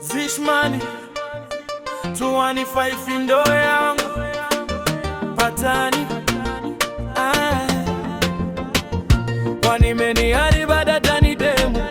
Zishmani 215 ndo yangu patani wanimeni haribadadani demu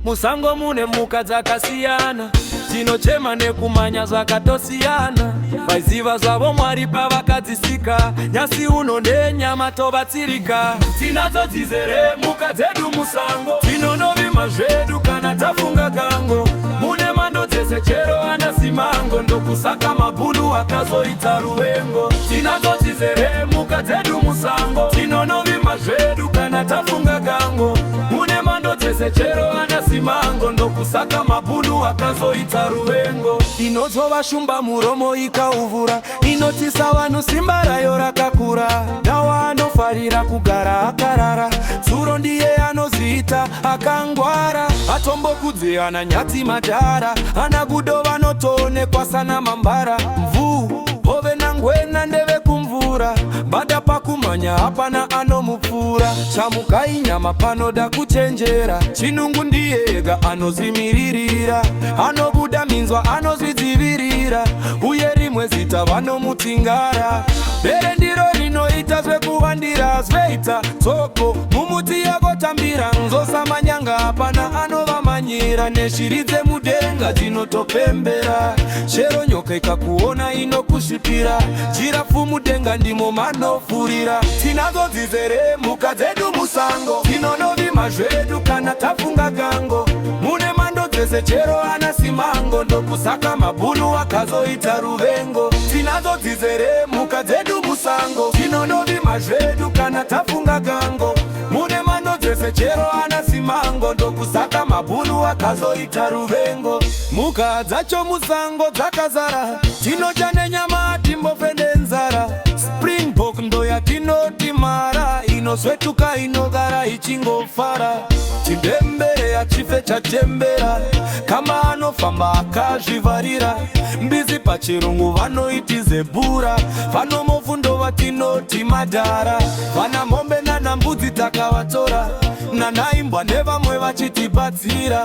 musango mune muka zakasiyana chino chema nekumanya zakatosiyana vaiziva zvavo mwari pavakadzisika nyasi uno ndenyama tobatsirika tinadzo dzizere muka dzedu musango tinonovima zvedu kana tafunga gango mune mando dzese chero ana simango ndokusaka mabhunu akazoita ruvengo tinadzo dzizere muka dzedu musango tinonovima zvedu kana tafunga gango mune mando dzese chero ana simango ndokusaka mabhunu akazoita ruvengo inozova shumba muromo ikauvura inotisa vanhu simba rayo rakakura dawa anofarira kugara akarara tsuro ndiye anoziita akangwara atombokudze ana nyati madhara ana budo vanotoonekwa sana mambara mvuu hove nangwena ndeve kumvura bada pakumanya hapana anomupfura chamukai nyama panoda kuchenjera chinungu ndiyega anozvimiririra anobuda minzwa anozvidzivirira uye rimwe zita vanomutingara bere ndiro rinoita zvekuvandira zveita tsoko mumuti yakotambira nzosamanyanga hapana anovamanyira neshiri dzemudenga dzinotopembera chero nyoka ikakuona inokusvipira jirafu mudenga ndimo manofurira tinadzo dzizere muka dzedu musango tinonovima zvedu kana tafunga gango mune mando dzese chero ana simango ndokusaka mabhunu akazoita ruvengo tinadzo dzizere muka dzedu musango tinonovima zvedu kana tafunga gango mune mando dzese chero ana simango ndokusaka mabhunu akazoita ruvengo muka dzacho musango dzakazara tinodya nenyama timbofende nzara Springbok ndo yatinoti mara inosvetuka inogara ichingofara chidembere yachife chatembera kama anofamba akazvivarira mbizi pachirungu vanoiti zebhura vanomofu ndo vatinoti madhara vana mombe nanambudzi takavatora nanaimbwa nevamwe vachitibatsira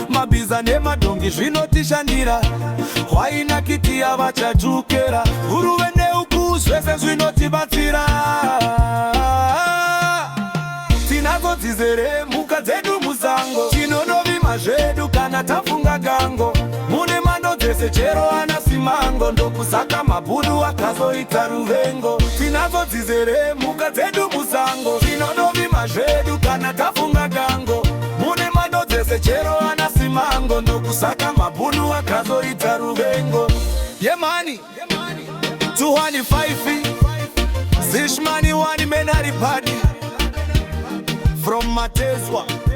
mabhiza nemadhongi zvinotishandira hwainakiti yavachajukera huruve neuku zvese zvinotibatsira tinadzo dzizere muka dzedu musango tinonovima zvedu kana tafunga gango mune mando dzese chero ana simango ndokusaka mabhunu akazoita ruvengo tinadzo dzizere muka dzedu musango tinonovima zvedu kana tafunga gango mune mando dzese chero ana simango ndokusaka mabhunu akazoita ruvengo yemani 215 Zishmani wani menari party from Matezwa.